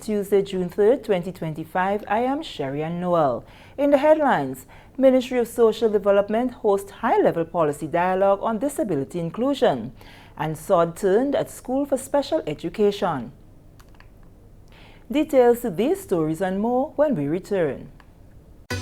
Tuesday, June 3rd, 2025, I am Sherry-Ann Noel. In the headlines, Ministry of Social Development hosts high-level policy dialogue on disability inclusion, and sod turned at School for Special Education. Details to these stories and more when we return.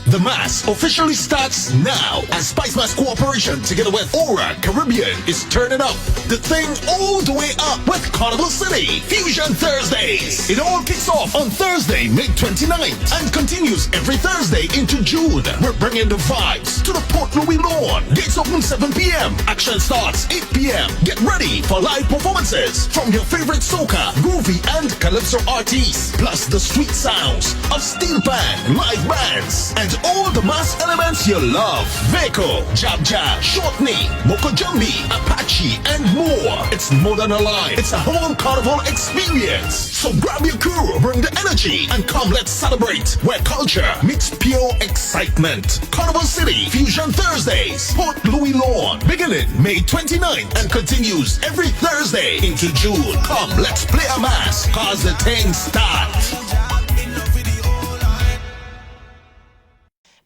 The Mass officially starts now as Spice Mass Cooperation together with Aura Caribbean is turning up the thing all the way up with Carnival City Fusion Thursdays. It all kicks off on Thursday, May 29th and continues every Thursday into June. We're bringing the vibes to the Port Louis Lawn. Gates open 7 p.m. Action starts 8 p.m. Get ready for live performances from your favorite soca, groovy and calypso artists, plus the sweet sounds of steel band, live bands, and all the mass elements you love. Veko, Jab Jab, Short Knee, Moko Jumbi, Apache, and more. It's more than a line. It's a whole carnival experience. So grab your crew, bring the energy, and come let's celebrate where culture meets pure excitement. Carnival City Fusion Thursdays, Port Louis Lawn, beginning May 29th and continues every Thursday into June. Come, let's play a mass, cause the thing starts.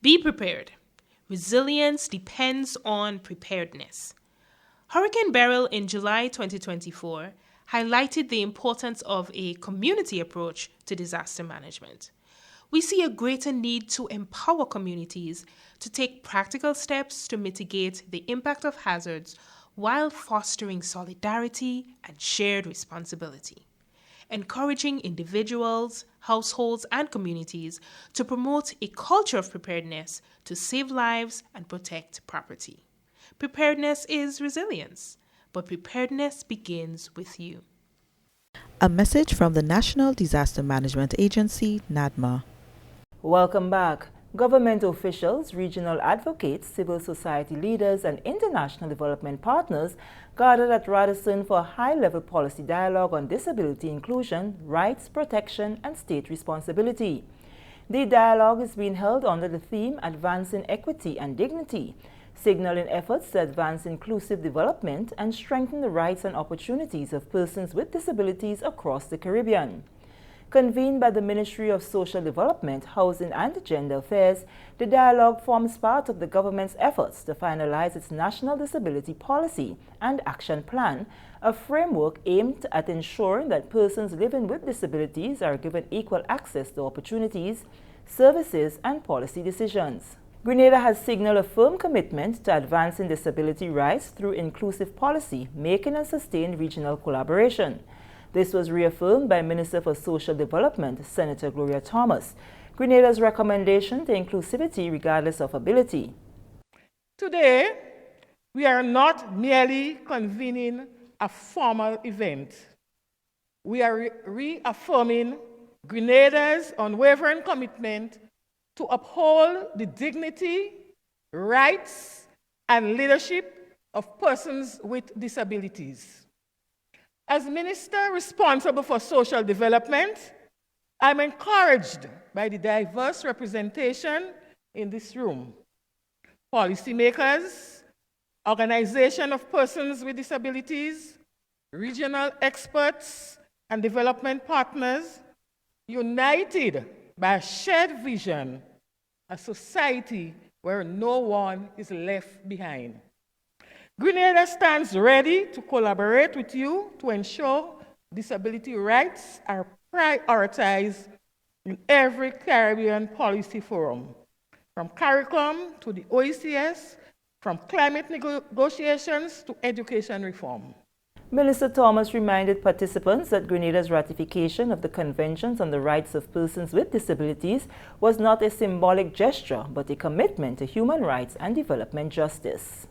Be prepared. Resilience depends on preparedness. Hurricane Beryl in July 2024 highlighted the importance of a community approach to disaster management. We see a greater need to empower communities to take practical steps to mitigate the impact of hazards while fostering solidarity and shared responsibility, encouraging individuals, households, and communities to promote a culture of preparedness to save lives and protect property. Preparedness is resilience, but preparedness begins with you. A message from the National Disaster Management Agency, NADMA. Welcome back. Government officials, regional advocates, civil society leaders, and international development partners gathered at Radisson for a high-level policy dialogue on disability inclusion, rights, protection, and state responsibility. The dialogue is being held under the theme Advancing Equity and Dignity, signaling efforts to advance inclusive development and strengthen the rights and opportunities of persons with disabilities across the Caribbean. Convened by the Ministry of Social Development, Housing and Gender Affairs, the dialogue forms part of the government's efforts to finalize its National Disability Policy and Action Plan, a framework aimed at ensuring that persons living with disabilities are given equal access to opportunities, services, and policy decisions. Grenada has signaled a firm commitment to advancing disability rights through inclusive policy, making and sustained regional collaboration. This was reaffirmed by Minister for Social Development, Senator Gloria Thomas. Grenada's recommendation to inclusivity regardless of ability. Today, we are not merely convening a formal event. We are reaffirming Grenada's unwavering commitment to uphold the dignity, rights, and leadership of persons with disabilities. As Minister responsible for social development, I'm encouraged by the diverse representation in this room. Policymakers, organizations of persons with disabilities, regional experts, and development partners, united by a shared vision, a society where no one is left behind. Grenada stands ready to collaborate with you to ensure disability rights are prioritized in every Caribbean policy forum, from CARICOM to the OECS, from climate negotiations to education reform. Minister Thomas reminded participants that Grenada's ratification of the Conventions on the Rights of Persons with Disabilities was not a symbolic gesture, but a commitment to human rights and development justice.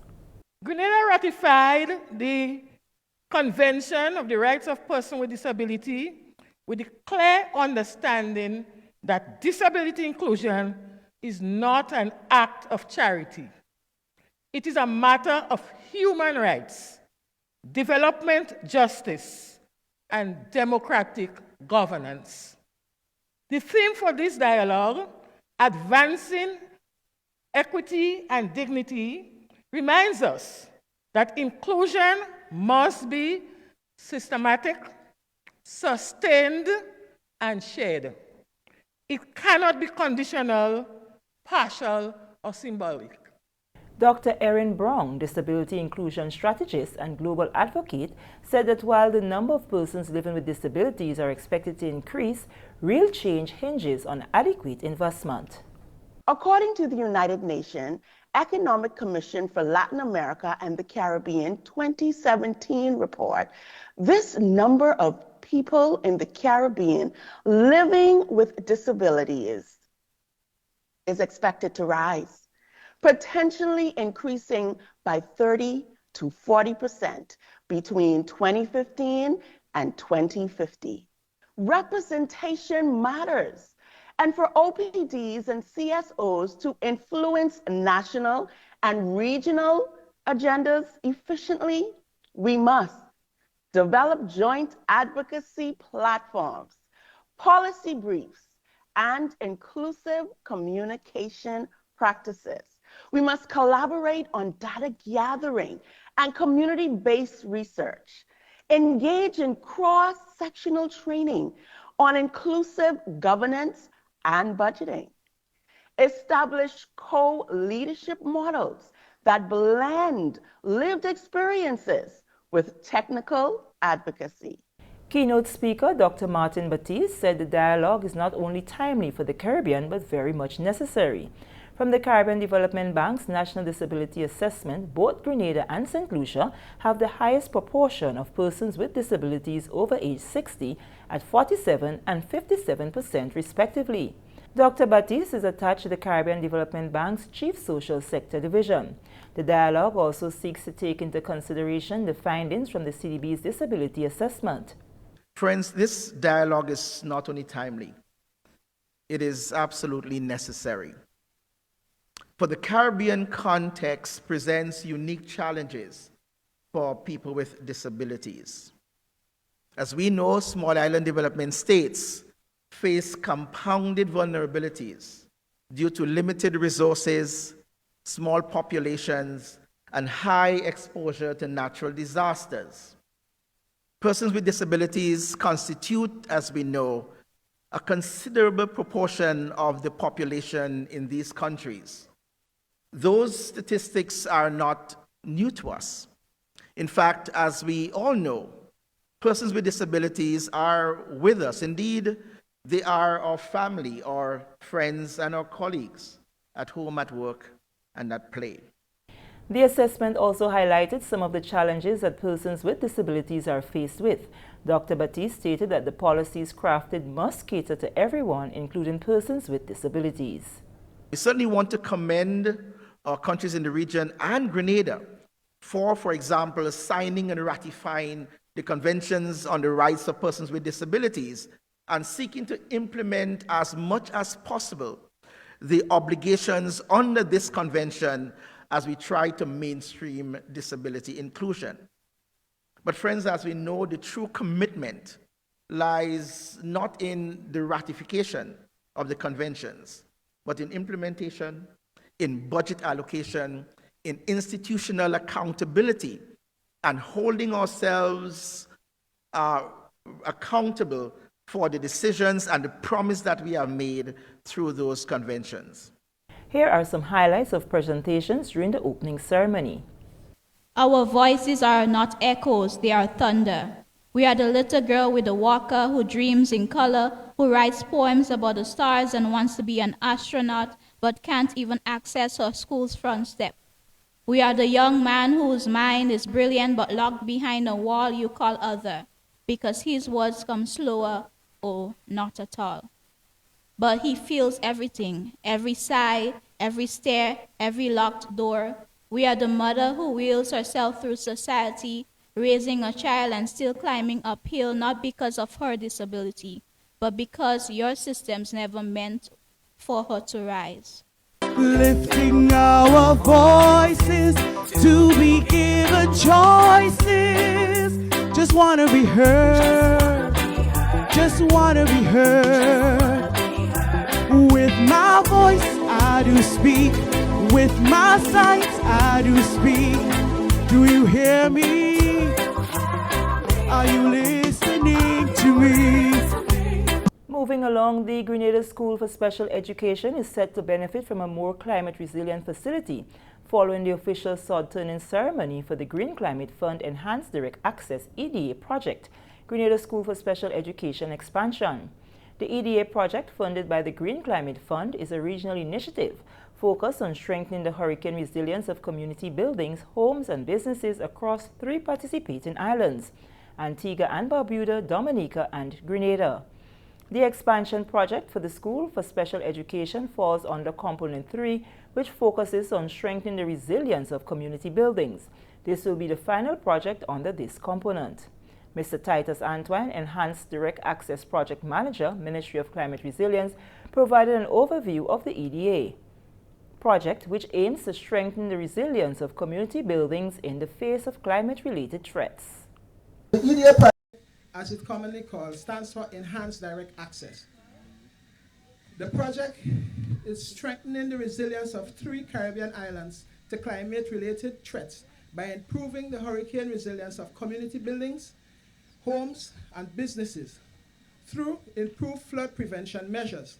Grenada ratified the Convention of the Rights of Persons with Disability with the clear understanding that disability inclusion is not an act of charity. It is a matter of human rights, development justice, and democratic governance. The theme for this dialogue, Advancing Equity and Dignity, reminds us that inclusion must be systematic, sustained, and shared. It cannot be conditional, partial, or symbolic. Dr. Erin Brown, disability inclusion strategist and global advocate, said that while the number of persons living with disabilities are expected to increase, real change hinges on adequate investment. According to the United Nations Economic Commission for Latin America and the Caribbean 2017 report, this number of people in the Caribbean living with disabilities is expected to rise, potentially increasing by 30 to 40% between 2015 and 2050. Representation matters. And for OPDs and CSOs to influence national and regional agendas efficiently, we must develop joint advocacy platforms, policy briefs, and inclusive communication practices. We must collaborate on data gathering and community-based research, engage in cross-sectional training on inclusive governance and budgeting, establish co-leadership models that blend lived experiences with technical advocacy. Keynote speaker Dr. Martin Batiste said the dialogue is not only timely for the Caribbean but very much necessary. From the Caribbean Development Bank's National Disability Assessment, both Grenada and St. Lucia have the highest proportion of persons with disabilities over age 60 at 47% and 57% respectively. Dr. Batiste is attached to the Caribbean Development Bank's Chief Social Sector Division. The dialogue also seeks to take into consideration the findings from the CDB's disability assessment. Friends, this dialogue is not only timely, it is absolutely necessary. For the Caribbean context presents unique challenges for people with disabilities. As we know, small island development states face compounded vulnerabilities due to limited resources, small populations, and high exposure to natural disasters. Persons with disabilities constitute, as we know, a considerable proportion of the population in these countries. Those statistics are not new to us. In fact, as we all know, persons with disabilities are with us. Indeed, they are our family, our friends, and our colleagues at home, at work, and at play. The assessment also highlighted some of the challenges that persons with disabilities are faced with. Dr. Batiste stated that the policies crafted must cater to everyone, including persons with disabilities. We certainly want to commend our countries in the region and Grenada for example, signing and ratifying the conventions on the rights of persons with disabilities and seeking to implement as much as possible the obligations under this convention as we try to mainstream disability inclusion. But friends, as we know, the true commitment lies not in the ratification of the conventions, but in implementation, in budget allocation, in institutional accountability, and holding ourselves accountable for the decisions and the promise that we have made through those conventions. Here are some highlights of presentations during the opening ceremony. Our voices are not echoes, they are thunder. We are the little girl with the walker who dreams in color, who writes poems about the stars and wants to be an astronaut, but can't even access her school's front step. We are the young man whose mind is brilliant but locked behind a wall you call other, because his words come slower or not at all. But he feels everything, every sigh, every stare, every locked door. We are the mother who wheels herself through society, raising a child and still climbing uphill, not because of her disability, but because your systems never meant for her to rise. Lifting our voices to be given choices. Just wanna be heard. Just wanna be heard. With my voice I do speak. With my sight I do speak. Do you hear me? Are you listening to me? Moving along, the Grenada School for Special Education is set to benefit from a more climate-resilient facility following the official sod-turning ceremony for the Green Climate Fund Enhanced Direct Access EDA project, Grenada School for Special Education Expansion. The EDA project, funded by the Green Climate Fund, is a regional initiative focused on strengthening the hurricane resilience of community buildings, homes, and businesses across 3 participating islands: Antigua and Barbuda, Dominica, and Grenada. The expansion project for the School for Special Education falls under Component 3, which focuses on strengthening the resilience of community buildings. This will be the final project under this component. Mr. Titus Antoine, Enhanced Direct Access Project Manager, Ministry of Climate Resilience, provided an overview of the EDA project, which aims to strengthen the resilience of community buildings in the face of climate-related threats. The EDA project, as it's commonly called, stands for Enhanced Direct Access. The project is strengthening the resilience of 3 Caribbean islands to climate-related threats by improving the hurricane resilience of community buildings, homes, and businesses through improved flood prevention measures.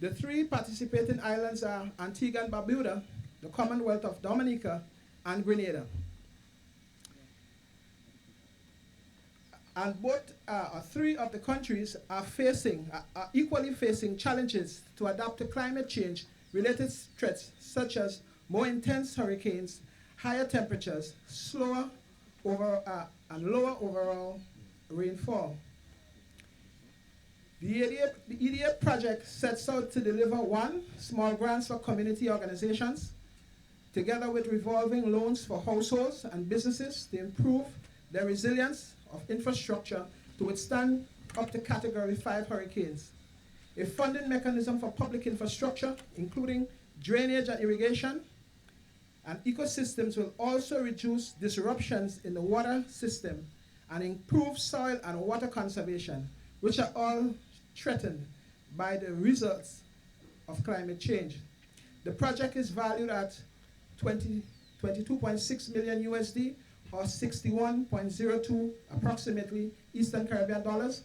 The 3 participating islands are Antigua and Barbuda, the Commonwealth of Dominica, and Grenada. And both 3 of the countries are equally facing challenges to adapt to climate change related threats such as more intense hurricanes, higher temperatures, slower and lower overall rainfall. The EDA project sets out to deliver 1, small grants for community organizations, together with revolving loans for households and businesses to improve their resilience of infrastructure to withstand up to Category 5 hurricanes. A funding mechanism for public infrastructure, including drainage and irrigation, and ecosystems will also reduce disruptions in the water system and improve soil and water conservation, which are all threatened by the results of climate change. The project is valued at 22.6 million USD, or 61.02 approximately Eastern Caribbean dollars.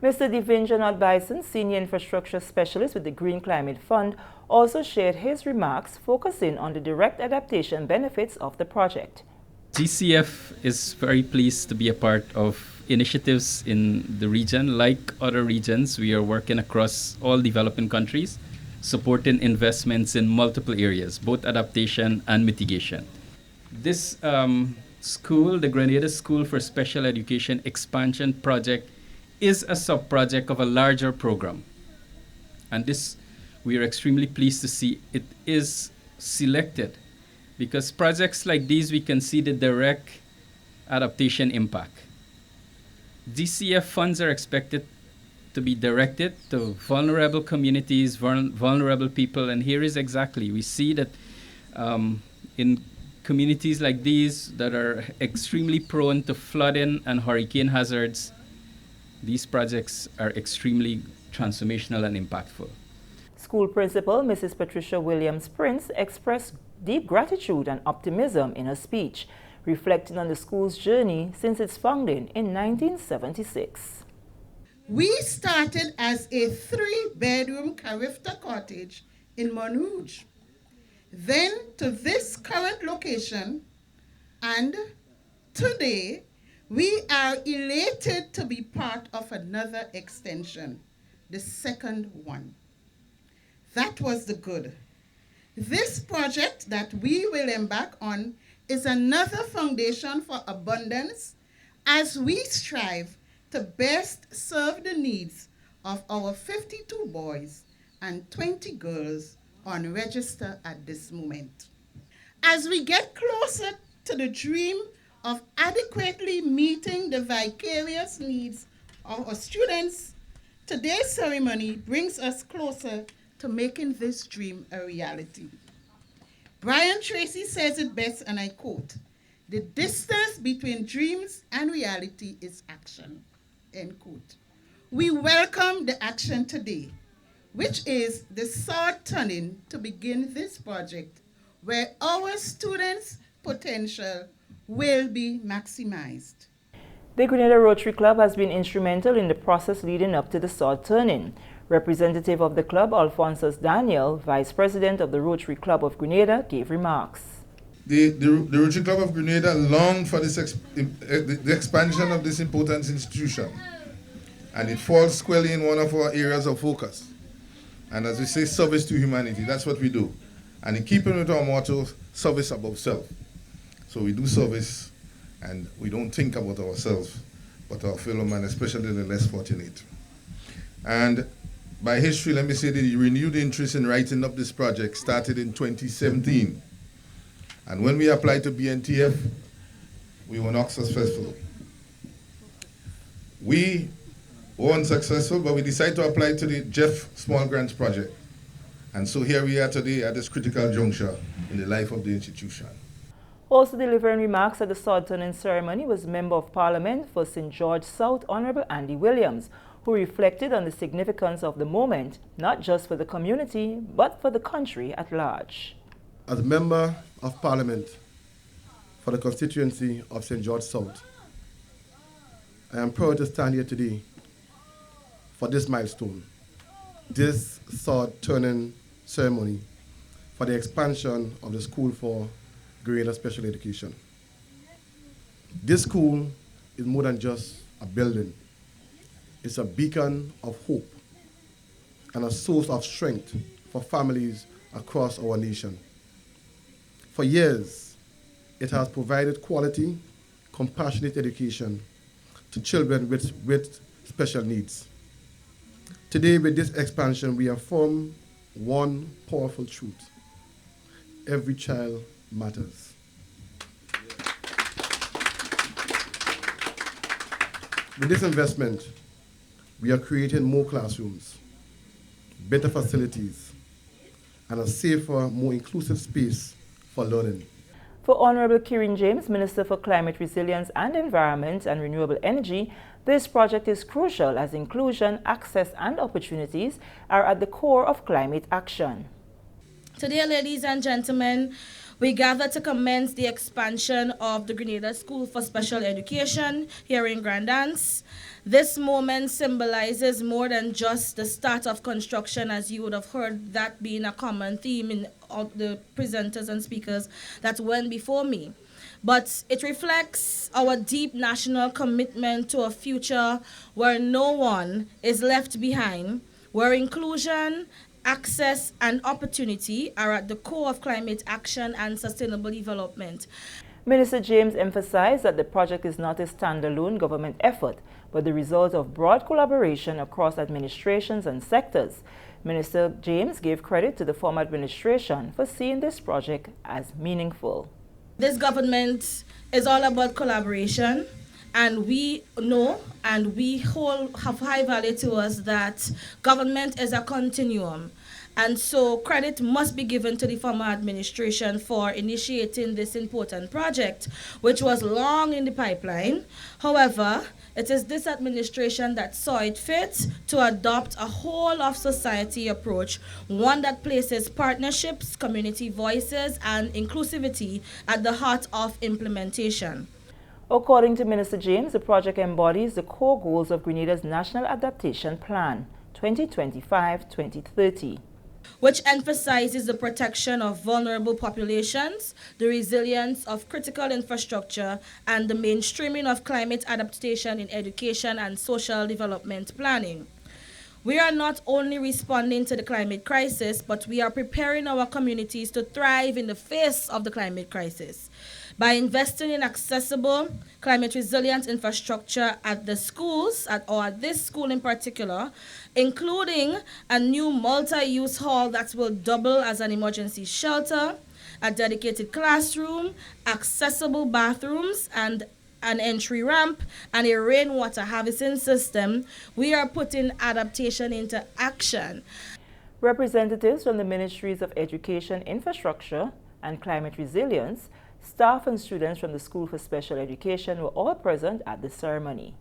Mr. Devindranath Bison, Senior Infrastructure Specialist with the Green Climate Fund, also shared his remarks focusing on the direct adaptation benefits of the project. GCF is very pleased to be a part of initiatives in the region. Like other regions, we are working across all developing countries, supporting investments in multiple areas, both adaptation and mitigation. This school, the Grenada School for Special Education Expansion Project, is a sub-project of a larger program. And this, we are extremely pleased to see it is selected, because projects like these, we can see the direct adaptation impact. GCF funds are expected to be directed to vulnerable communities, vulnerable people, and here is exactly, we see that in communities like these that are extremely prone to flooding and hurricane hazards, these projects are extremely transformational and impactful. School principal Mrs. Patricia Williams Prince expressed deep gratitude and optimism in her speech, reflecting on the school's journey since its founding in 1976. We started as a 3-bedroom Carifta cottage in Montrouge, then to this current location, and today we are elated to be part of another extension, the second one. That was the good. This project that we will embark on is another foundation for abundance as we strive to best serve the needs of our 52 boys and 20 girls on register at this moment. As we get closer to the dream of adequately meeting the vicarious needs of our students, today's ceremony brings us closer to making this dream a reality. Brian Tracy says it best, and I quote, "The distance between dreams and reality is action," end quote. We welcome the action today, which is the sword turning to begin this project where our students' potential will be maximized. The Grenada Rotary Club has been instrumental in the process leading up to the sod turning. Representative of the club, Alphonsus Daniel, Vice President of the Rotary Club of Grenada, gave remarks. The Rotary Club of Grenada longed for this the expansion of this important institution, and it falls squarely in one of our areas of focus. And as we say, service to humanity, that's what we do. And in keeping with our motto, service above self. So we do service, and we don't think about ourselves, but our fellow man, especially the less fortunate. And by history, let me say that the renewed interest in writing up this project started in 2017. And when we applied to BNTF, we were not successful. We were unsuccessful, but we decided to apply to the Jeff Small Grants Project. And so here we are today at this critical juncture in the life of the institution. Also delivering remarks at the sod turning ceremony was Member of Parliament for St. George South, Honorable Andy Williams, who reflected on the significance of the moment, not just for the community, but for the country at large. As a Member of Parliament for the constituency of St. George South, I am proud to stand here today for this milestone, this sod turning ceremony for the expansion of the School for Grenada Special Education. This school is more than just a building. It's a beacon of hope and a source of strength for families across our nation. For years, it has provided quality, compassionate education to children with special needs. Today, with this expansion, we affirm one powerful truth: every child matters. With this investment, we are creating more classrooms, better facilities, and a safer, more inclusive space for learning. For Honorable Kirin James, Minister for Climate Resilience and Environment and Renewable Energy, this project is crucial as inclusion, access, and opportunities are at the core of climate action. Today, ladies and gentlemen, we gather to commence the expansion of the Grenada School for Special Education here in Grandance. This moment symbolizes more than just the start of construction, as you would have heard that being a common theme in all the presenters and speakers that went before me. But it reflects our deep national commitment to a future where no one is left behind, where inclusion, access, and opportunity are at the core of climate action and sustainable development. Minister James emphasized that the project is not a standalone government effort, but the result of broad collaboration across administrations and sectors. Minister James gave credit to the former administration for seeing this project as meaningful. This government is all about collaboration, and we know and we have high value to us that government is a continuum. And so credit must be given to the former administration for initiating this important project, which was long in the pipeline. However, it is this administration that saw it fit to adopt a whole of society approach, one that places partnerships, community voices, and inclusivity at the heart of implementation. According to Minister James, the project embodies the core goals of Grenada's National Adaptation Plan 2025-2030. Which emphasizes the protection of vulnerable populations, the resilience of critical infrastructure, and the mainstreaming of climate adaptation in education and social development planning. We are not only responding to the climate crisis, but we are preparing our communities to thrive in the face of the climate crisis. By investing in accessible, climate resilient infrastructure at the schools, at this school in particular, including a new multi-use hall that will double as an emergency shelter, a dedicated classroom, accessible bathrooms, and an entry ramp, and a rainwater harvesting system, we are putting adaptation into action. Representatives from the Ministries of Education, Infrastructure, and Climate Resilience, staff and students from the School for Special Education were all present at the ceremony.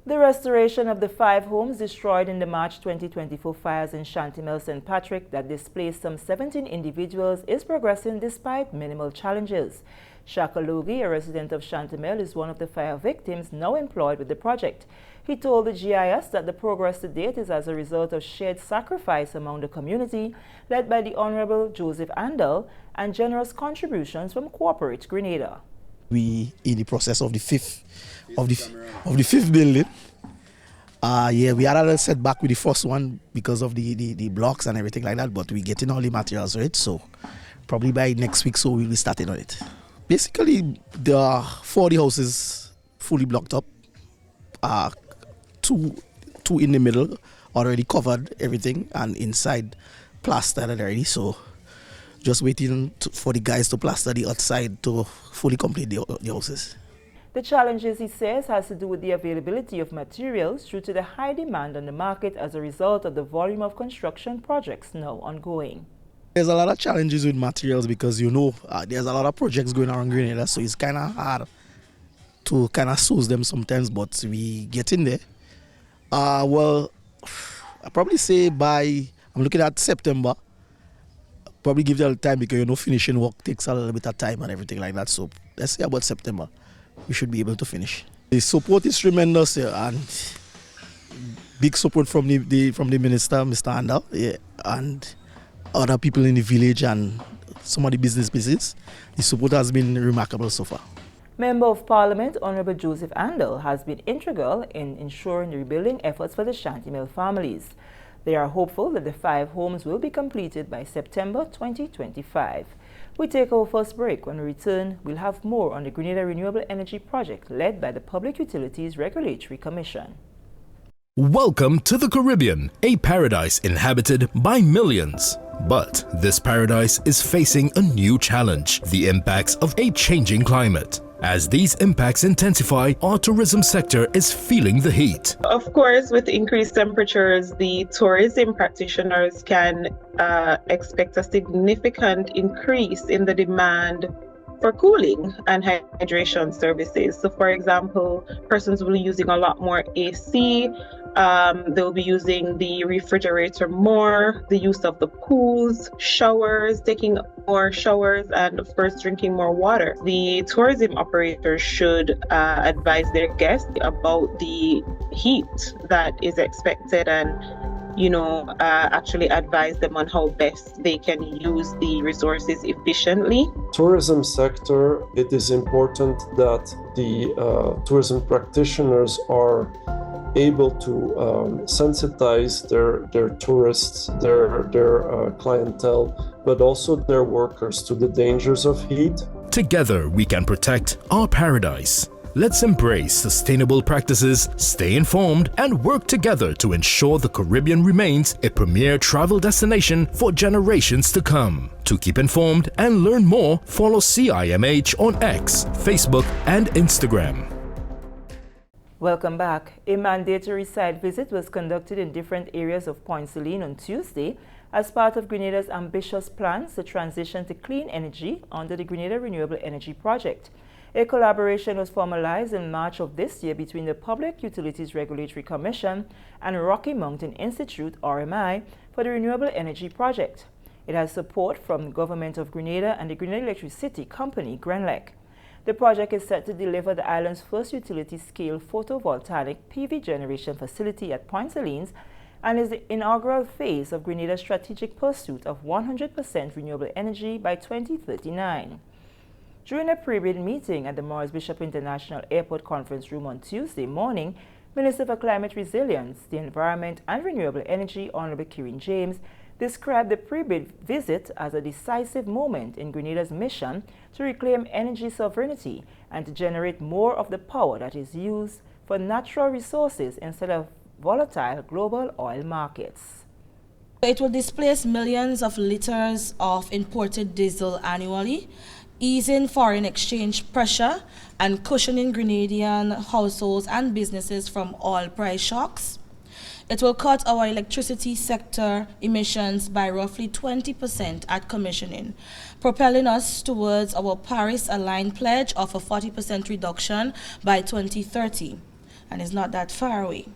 The restoration of the 5 homes destroyed in the March 2024 fires in Shantimel St. Patrick that displaced some 17 individuals is progressing despite minimal challenges. Shakalogi, a resident of Chantemelle, is one of the fire victims now employed with the project. He told the GIS that the progress to date is as a result of shared sacrifice among the community, led by the Honorable Joseph Andal, and generous contributions from corporate Grenada. We in the process of the fifth building. We had a little setback with the first one because of the blocks and everything like that, but we're getting all the materials right, so probably by next week so we'll be starting on it. Basically, there are 40 houses fully blocked up. Two in the middle already covered everything, and inside plastered already, so just waiting for the guys to plaster the outside to fully complete the houses. The challenges, he says, has to do with the availability of materials due to the high demand on the market as a result of the volume of construction projects now ongoing. There's a lot of challenges with materials because there's a lot of projects going on in Grenada, so it's kind of hard to kind of source them sometimes, but we get in there. Well, I'll probably say I'm looking at September. Probably give it a little time because finishing work takes a little bit of time and everything like that. So let's say about September, we should be able to finish. The support is tremendous here, and big support from the minister, Mr. Andal, and other people in the village and some of the businesses. The support has been remarkable so far. Member of Parliament Honorable Joseph Andal has been integral in ensuring the rebuilding efforts for the Chantemelle families. They are hopeful that the 5 homes will be completed by September 2025. We take our first break. When we return, we'll have more on the Grenada Renewable Energy Project led by the Public Utilities Regulatory Commission. Welcome to the Caribbean, a paradise inhabited by millions. But this paradise is facing a new challenge, the impacts of a changing climate. As these impacts intensify, our tourism sector is feeling the heat. Of course, with increased temperatures, the tourism practitioners can expect a significant increase in the demand for cooling and hydration services. So for example, persons will be using a lot more AC, they'll be using the refrigerator more, the use of the pools, showers, taking more showers, and of course drinking more water. The tourism operators should advise their guests about the heat that is expected and actually advise them on how best they can use the resources efficiently. Tourism sector, it is important that the tourism practitioners are able to sensitize their tourists, their clientele, but also their workers to the dangers of heat. Together we can protect our paradise. Let's embrace sustainable practices, stay informed, and work together to ensure the Caribbean remains a premier travel destination for generations to come. To keep informed and learn more, follow CIMH on X, Facebook, and Instagram. Welcome back. A mandatory site visit was conducted in different areas of Point Celine on Tuesday as part of Grenada's ambitious plans to transition to clean energy under the Grenada Renewable Energy Project. A collaboration was formalized in March of this year between the Public Utilities Regulatory Commission and Rocky Mountain Institute, RMI, for the Renewable Energy Project. It has support from the Government of Grenada and the Grenada Electricity Company, GRENLEC. The project is set to deliver the island's first utility-scale photovoltaic PV generation facility at Point Celines and is the inaugural phase of Grenada's strategic pursuit of 100% renewable energy by 2039. During a pre-bid meeting at the Morris Bishop International Airport Conference Room on Tuesday morning, Minister for Climate Resilience, the Environment and Renewable Energy, Honorable Kirin James, described the pre-bid visit as a decisive moment in Grenada's mission to reclaim energy sovereignty and to generate more of the power that is used for natural resources instead of volatile global oil markets. It will displace millions of liters of imported diesel annually, easing foreign exchange pressure and cushioning Grenadian households and businesses from oil price shocks. It will cut our electricity sector emissions by roughly 20% at commissioning, propelling us towards our Paris-aligned pledge of a 40% reduction by 2030, and it's not that far away.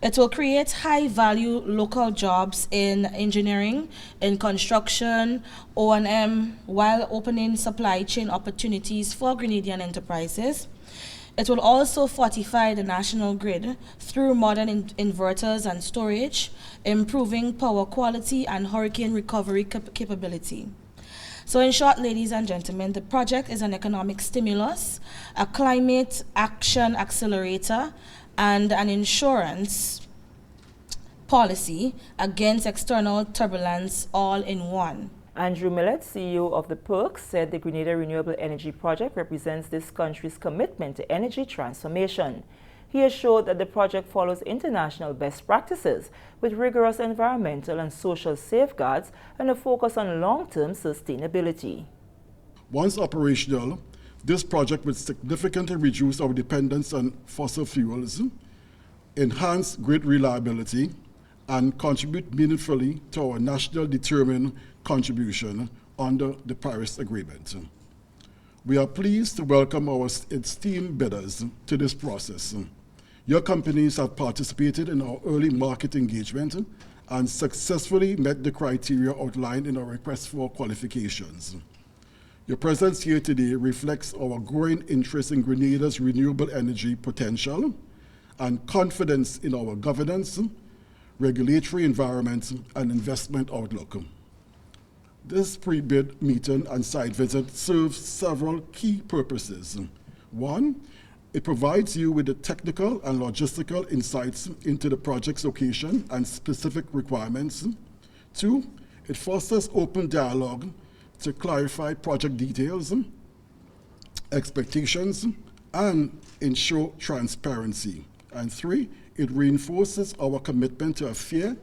It will create high-value local jobs in engineering, in construction, O&M, while opening supply chain opportunities for Grenadian enterprises. It will also fortify the national grid through modern inverters and storage, improving power quality and hurricane recovery capability. So in short, ladies and gentlemen, the project is an economic stimulus, a climate action accelerator, and an insurance policy against external turbulence all in one. Andrew Millett, CEO of the PERC, said the Grenada Renewable Energy Project represents this country's commitment to energy transformation. He assured that the project follows international best practices with rigorous environmental and social safeguards and a focus on long-term sustainability. Once operational, this project will significantly reduce our dependence on fossil fuels, enhance grid reliability, and contribute meaningfully to our national determined contribution under the Paris Agreement. We are pleased to welcome our esteemed bidders to this process. Your companies have participated in our early market engagement and successfully met the criteria outlined in our request for qualifications. Your presence here today reflects our growing interest in Grenada's renewable energy potential and confidence in our governance, regulatory environment, and investment outlook. This pre-bid meeting and site visit serves several key purposes. One, it provides you with the technical and logistical insights into the project's location and specific requirements. Two, it fosters open dialogue to clarify project details, expectations, and ensure transparency. And three, it reinforces our commitment to a fair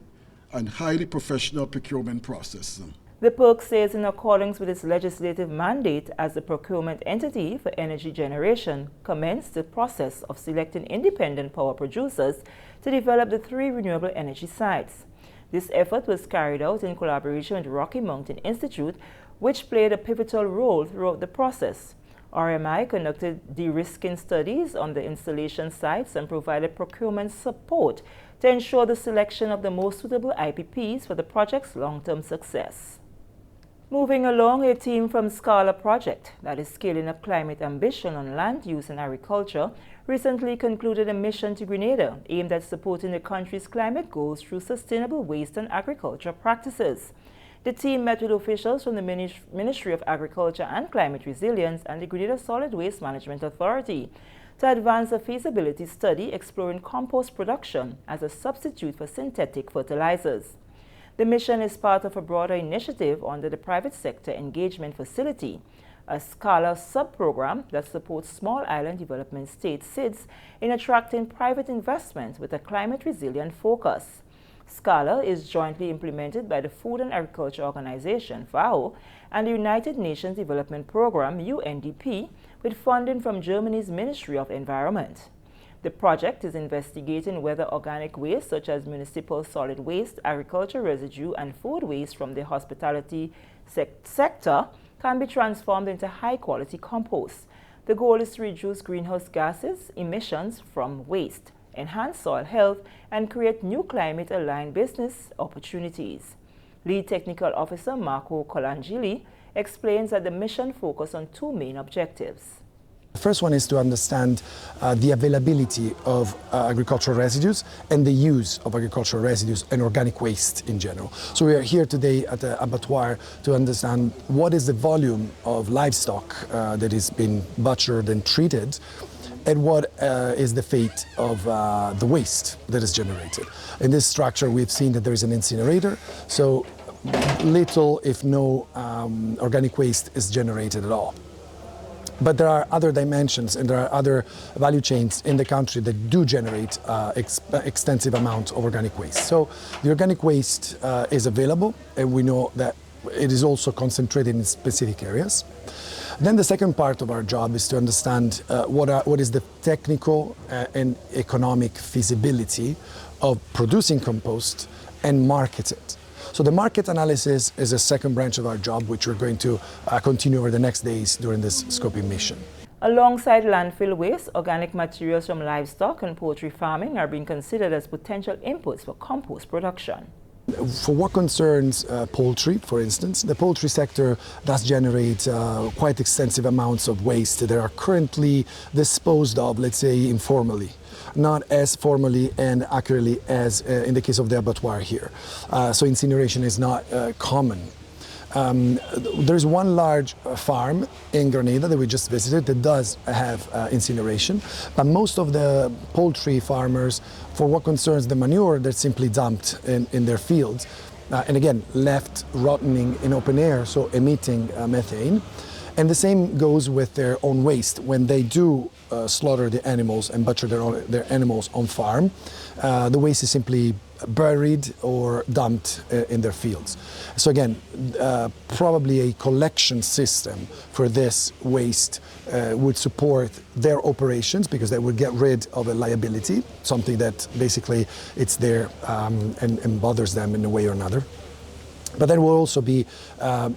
and highly professional procurement process. The PERC says in accordance with its legislative mandate as the procurement entity for energy generation, commenced the process of selecting independent power producers to develop the 3 renewable energy sites. This effort was carried out in collaboration with Rocky Mountain Institute, which played a pivotal role throughout the process. RMI conducted de-risking studies on the installation sites and provided procurement support to ensure the selection of the most suitable IPPs for the project's long-term success. Moving along, a team from Scala Project, that is scaling up climate ambition on land use and agriculture, recently concluded a mission to Grenada aimed at supporting the country's climate goals through sustainable waste and agriculture practices. The team met with officials from the Ministry of Agriculture and Climate Resilience and the Grenada Solid Waste Management Authority to advance a feasibility study exploring compost production as a substitute for synthetic fertilizers. The mission is part of a broader initiative under the Private Sector Engagement Facility, a Scala sub-program that supports small island development state SIDS in attracting private investment with a climate-resilient focus. Scala is jointly implemented by the Food and Agriculture Organization, FAO, and the United Nations Development Programme, UNDP, with funding from Germany's Ministry of Environment. The project is investigating whether organic waste such as municipal solid waste, agriculture residue, and food waste from the hospitality sector can be transformed into high-quality compost. The goal is to reduce greenhouse gases emissions from waste, enhance soil health, and create new climate-aligned business opportunities. Lead Technical Officer Marco Colangeli explains that the mission focuses on 2 main objectives. The first one is to understand the availability of agricultural residues and the use of agricultural residues and organic waste in general. So we are here today at the abattoir to understand what is the volume of livestock that is being butchered and treated, and what is the fate of the waste that is generated. In this structure, we've seen that there is an incinerator, so little, if no, organic waste is generated at all. But there are other dimensions and there are other value chains in the country that do generate extensive amount of organic waste. So the organic waste is available, and we know that it is also concentrated in specific areas. Then the second part of our job is to understand what is the technical and economic feasibility of producing compost and market it. So the market analysis is a second branch of our job, which we're going to continue over the next days during this scoping mission. Alongside landfill waste, organic materials from livestock and poultry farming are being considered as potential inputs for compost production. For what concerns poultry, for instance, the poultry sector does generate quite extensive amounts of waste that are currently disposed of, let's say, informally, not as formally and accurately as in the case of the abattoir here. So incineration is not common. There's one large farm in Grenada that we just visited that does have incineration, but most of the poultry farmers, for what concerns the manure, they're simply dumped in their fields, and again, left rotting in open air, so emitting methane. And the same goes with their own waste. When they do slaughter the animals and butcher their animals on farm, the waste is simply buried or dumped in their fields. So again, probably a collection system for this waste would support their operations, because they would get rid of a liability, something that basically it's there and bothers them in a way or another. But then we'll also be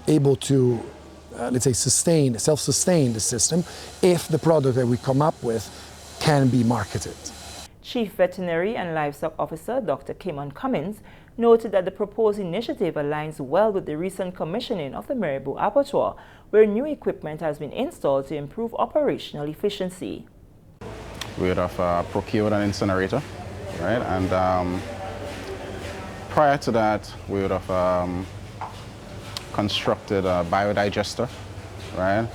able to let's say, self-sustain the system if the product that we come up with can be marketed. Chief Veterinary and Livestock Officer Dr. Kimon Cummins noted that the proposed initiative aligns well with the recent commissioning of the Maribou Abattoir, where new equipment has been installed to improve operational efficiency. We would have procured an incinerator, right? And prior to that, we would have constructed a biodigester, right?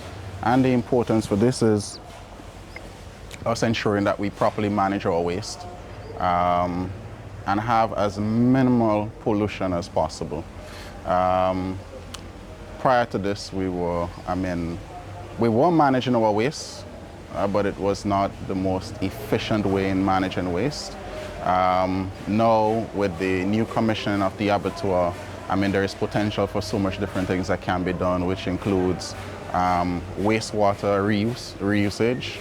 And the importance for this is us ensuring that we properly manage our waste and have as minimal pollution as possible. Prior to this, we were managing our waste, but it was not the most efficient way in managing waste. Now, with the new commissioning of the abattoir, there is potential for so much different things that can be done, which includes wastewater reusage.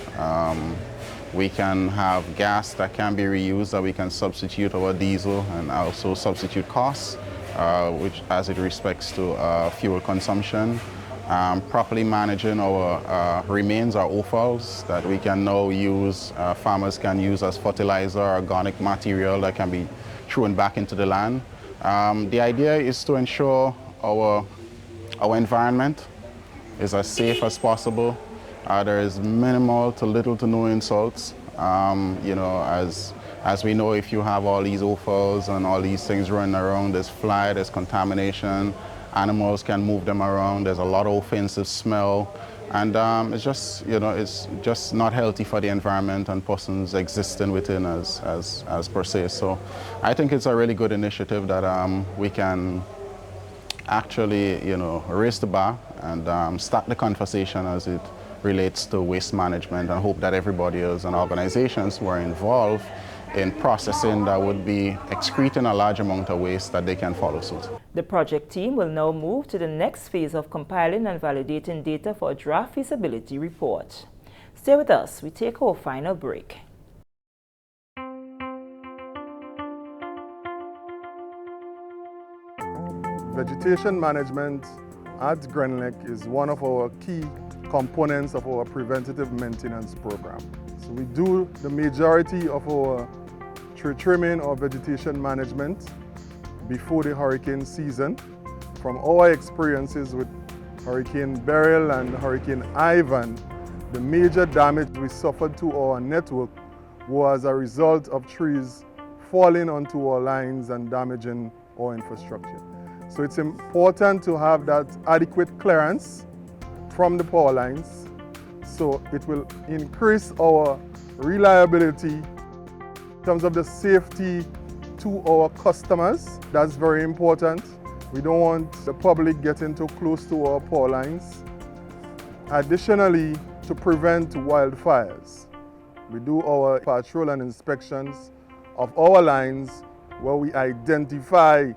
We can have gas that can be reused, that we can substitute our diesel and also substitute costs, which as it respects to fuel consumption. Properly managing our remains, our offals, that we can now use, farmers can use as fertilizer, organic material that can be thrown back into the land. The idea is to ensure our environment is as safe as possible. There is minimal to little to no insults. As we know, if you have all these offals and all these things running around, there's fly, there's contamination, animals can move them around, there's a lot of offensive smell, and it's just not healthy for the environment and persons existing within as per se. So I think it's a really good initiative that we can actually raise the bar and start the conversation as it relates to waste management, and hope that everybody else and organizations who are involved in processing that would be excreting a large amount of waste, that they can follow suit. The project team will now move to the next phase of compiling and validating data for a draft feasibility report. Stay with us, we take our final break. Vegetation management at GIS is one of our key components of our preventative maintenance program. So we do the majority of our tree trimming or vegetation management before the hurricane season. From our experiences with Hurricane Beryl and Hurricane Ivan, the major damage we suffered to our network was a result of trees falling onto our lines and damaging our infrastructure. So it's important to have that adequate clearance from the power lines, so it will increase our reliability in terms of the safety to our customers. That's very important. We don't want the public getting too close to our power lines. Additionally, to prevent wildfires, we do our patrol and inspections of our lines where we identify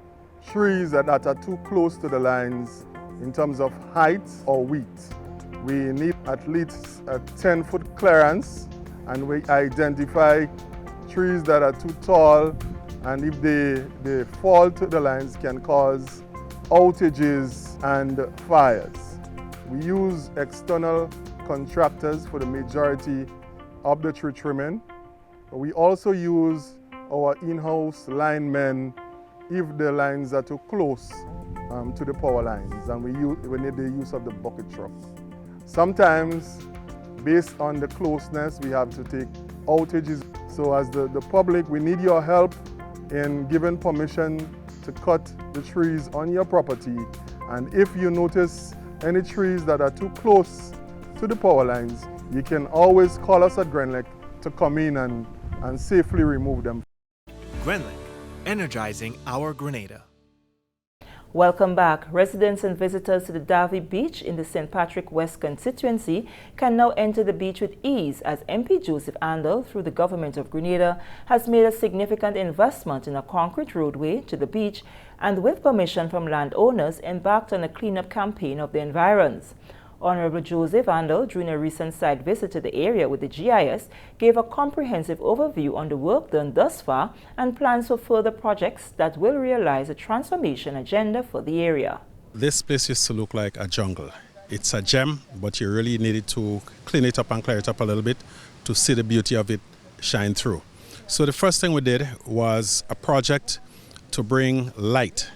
trees that are too close to the lines in terms of height or width. We need at least a 10-foot clearance, and we identify trees that are too tall, and if they fall to the lines, can cause outages and fires. We use external contractors for the majority of the tree trimming. We also use our in-house linemen if the lines are too close to the power lines, and we need the use of the bucket trucks. Sometimes, based on the closeness, we have to take outages. So as the public, we need your help in giving permission to cut the trees on your property. And if you notice any trees that are too close to the power lines, you can always call us at GRENLEC to come in and safely remove them. GRENLEC, energizing our Grenada. Welcome back. Residents and visitors to the Davie Beach in the St. Patrick West constituency can now enter the beach with ease as MP Joseph Andel, through the Government of Grenada, has made a significant investment in a concrete roadway to the beach and, with permission from landowners, embarked on a cleanup campaign of the environs. Honorable Joseph Andel, during a recent site visit to the area with the GIS, gave a comprehensive overview on the work done thus far and plans for further projects that will realize a transformation agenda for the area. This place used to look like a jungle. It's a gem, but you really needed to clean it up and clear it up a little bit to see the beauty of it shine through. So the first thing we did was a project to bring light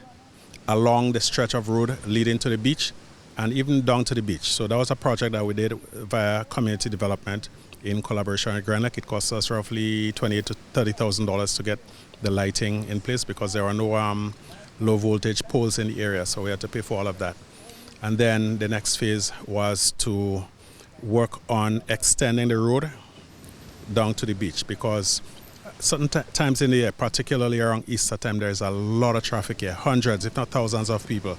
along the stretch of road leading to the beach and even down to the beach. So that was a project that we did via community development in collaboration with GRENLEC. It cost us roughly $28,000 to $30,000 to get the lighting in place because there are no low voltage poles in the area, so we had to pay for all of that. And then the next phase was to work on extending the road down to the beach, because certain times in the year, particularly around Easter time, there's a lot of traffic here, hundreds if not thousands of people.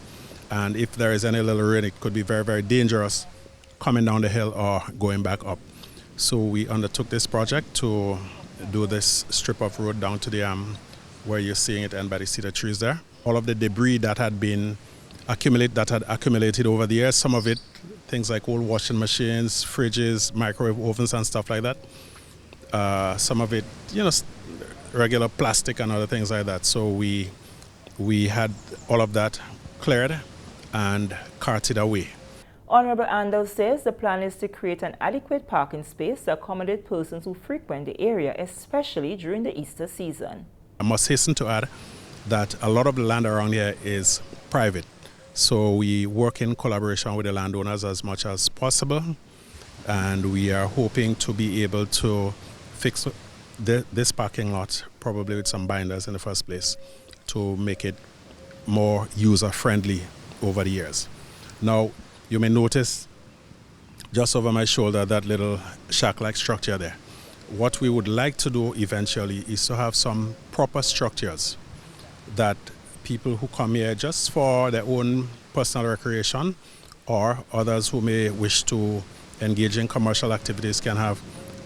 And if there is any little rain, it could be very, very dangerous coming down the hill or going back up. So we undertook this project to do this strip of road down to the where you're seeing it end by the cedar trees there. All of the debris that had accumulated over the years, some of it, things like old washing machines, fridges, microwave ovens and stuff like that. Some of it, regular plastic and other things like that. So we had all of that cleared and carted away. Honorable Andel says the plan is to create an adequate parking space to accommodate persons who frequent the area, especially during the Easter season. I must hasten to add that a lot of the land around here is private. So we work in collaboration with the landowners as much as possible, and we are hoping to be able to fix this parking lot, probably with some binders in the first place, to make it more user-friendly over the years. Now, you may notice just over my shoulder that little shack-like structure there. What we would like to do eventually is to have some proper structures that people who come here just for their own personal recreation, or others who may wish to engage in commercial activities, can have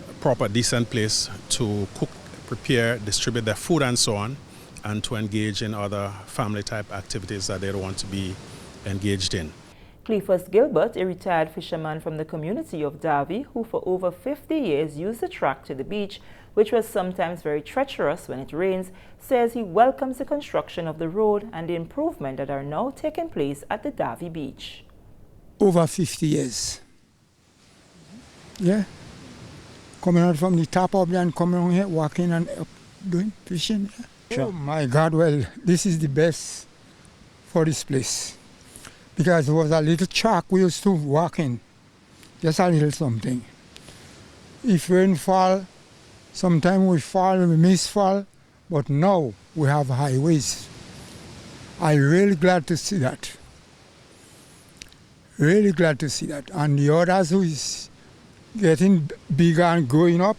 a proper, decent place to cook, prepare, distribute their food and so on, and to engage in other family-type activities that they don't want to be engaged in. Cleophas Gilbert, a retired fisherman from the community of Davie, who for over 50 years used the track to the beach, which was sometimes very treacherous when it rains, says he welcomes the construction of the road and the improvement that are now taking place at the Davie Beach. Over 50 years. Yeah. Coming out from the top up there and coming on here, walking and up, doing fishing. Yeah. Sure. Oh my God, well, this is the best for this place. Because it was a little track we used to walk in, just a little something. If rain fall, sometimes we fall, we miss fall, but now we have highways. I'm really glad to see that. Really glad to see that. And the others who is getting bigger and growing up,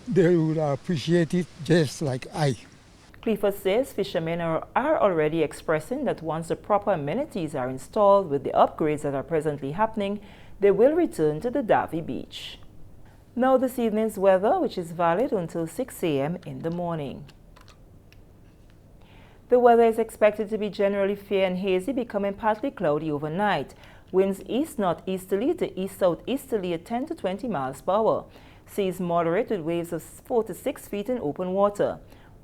they would appreciate it just like I. Cleophas says fishermen are already expressing that once the proper amenities are installed with the upgrades that are presently happening, they will return to the Davie Beach. Now this evening's weather, which is valid until 6 a.m. in the morning. The weather is expected to be generally fair and hazy, becoming partly cloudy overnight. Winds east-northeasterly to east-southeasterly at 10 to 20 miles per hour. Seas moderate with waves of 4 to 6 feet in open water.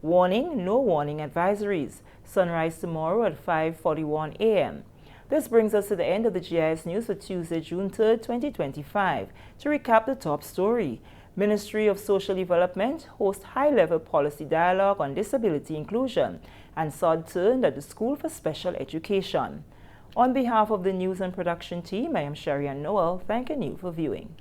Warning, no warning advisories. Sunrise tomorrow at 5:41 a.m. This brings us to the end of the GIS News for Tuesday, June 3rd, 2025. To recap the top story, Ministry of Social Development hosts high-level policy dialogue on disability inclusion, and sod turned at the School for Special Education. On behalf of the news and production team, I am Sherry Ann Noel, thanking you for viewing.